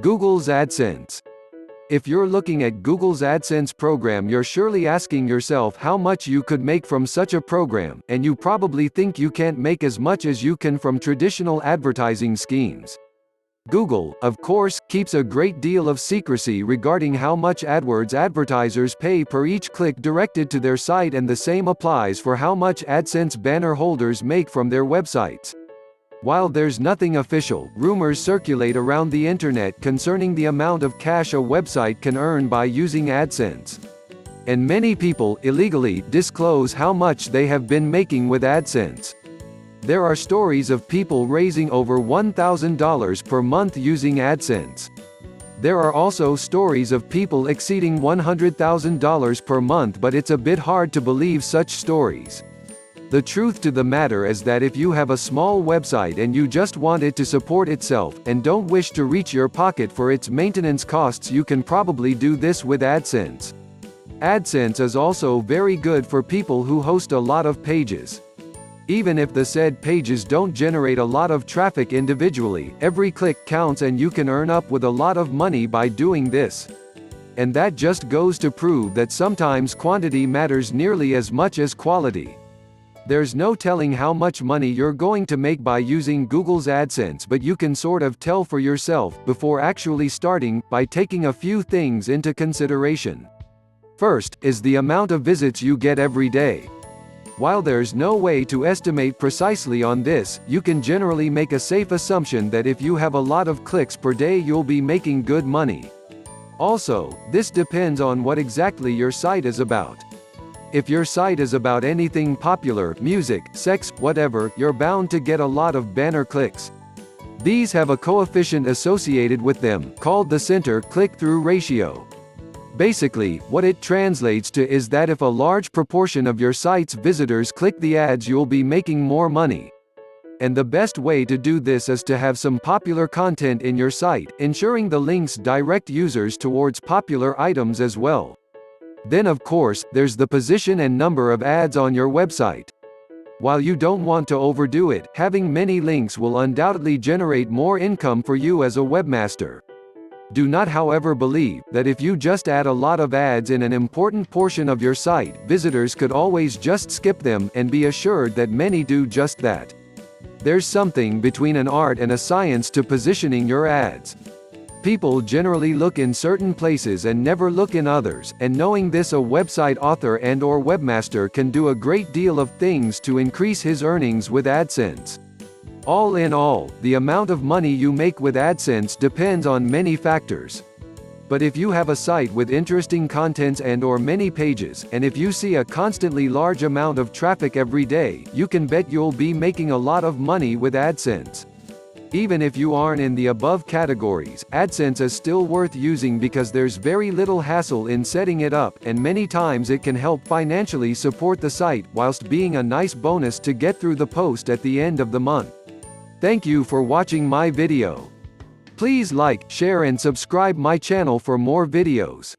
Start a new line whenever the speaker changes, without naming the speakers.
Google's AdSense. If you're looking at Google's AdSense program, you're surely asking yourself how much you could make from such a program, and you probably think you can't make as much as you can from traditional advertising schemes. Google, of course, keeps a great deal of secrecy regarding how much AdWords advertisers pay per each click directed to their site, and the same applies for how much AdSense banner holders make from their websites. While there's nothing official, rumors circulate around the internet concerning the amount of cash a website can earn by using AdSense. And many people illegally disclose how much they have been making with AdSense. There are stories of people raising over $1,000 per month using AdSense. There are also stories of people exceeding $100,000 per month, but it's a bit hard to believe such stories. The truth to the matter is that if you have a small website and you just want it to support itself, and don't wish to reach your pocket for its maintenance costs, you can probably do this with AdSense. AdSense is also very good for people who host a lot of pages. Even if the said pages don't generate a lot of traffic individually, every click counts and you can earn up with a lot of money by doing this. And that just goes to prove that sometimes quantity matters nearly as much as quality. There's no telling how much money you're going to make by using Google's AdSense, but you can sort of tell for yourself before actually starting, by taking a few things into consideration. First, is the amount of visits you get every day. While there's no way to estimate precisely on this, you can generally make a safe assumption that if you have a lot of clicks per day, you'll be making good money. Also, this depends on what exactly your site is about. If your site is about anything popular, music, sex, whatever, you're bound to get a lot of banner clicks. These have a coefficient associated with them, called the center click-through ratio. Basically, what it translates to is that if a large proportion of your site's visitors click the ads, you'll be making more money. And the best way to do this is to have some popular content in your site, ensuring the links direct users towards popular items as well. Then of course, there's the position and number of ads on your website. While you don't want to overdo it, having many links will undoubtedly generate more income for you as a webmaster. Do not, however, believe that if you just add a lot of ads in an important portion of your site, visitors could always just skip them, and be assured that many do just that. There's something between an art and a science to positioning your ads. People generally look in certain places and never look in others, and knowing this, a website author and/or webmaster can do a great deal of things to increase his earnings with AdSense. All in all, the amount of money you make with AdSense depends on many factors. But if you have a site with interesting contents and/or many pages, and if you see a constantly large amount of traffic every day, you can bet you'll be making a lot of money with AdSense. Even if you aren't in the above categories, AdSense is still worth using because there's very little hassle in setting it up, and many times it can help financially support the site, whilst being a nice bonus to get through the post at the end of the month. Thank you for watching my video. Please like, share and subscribe my channel for more videos.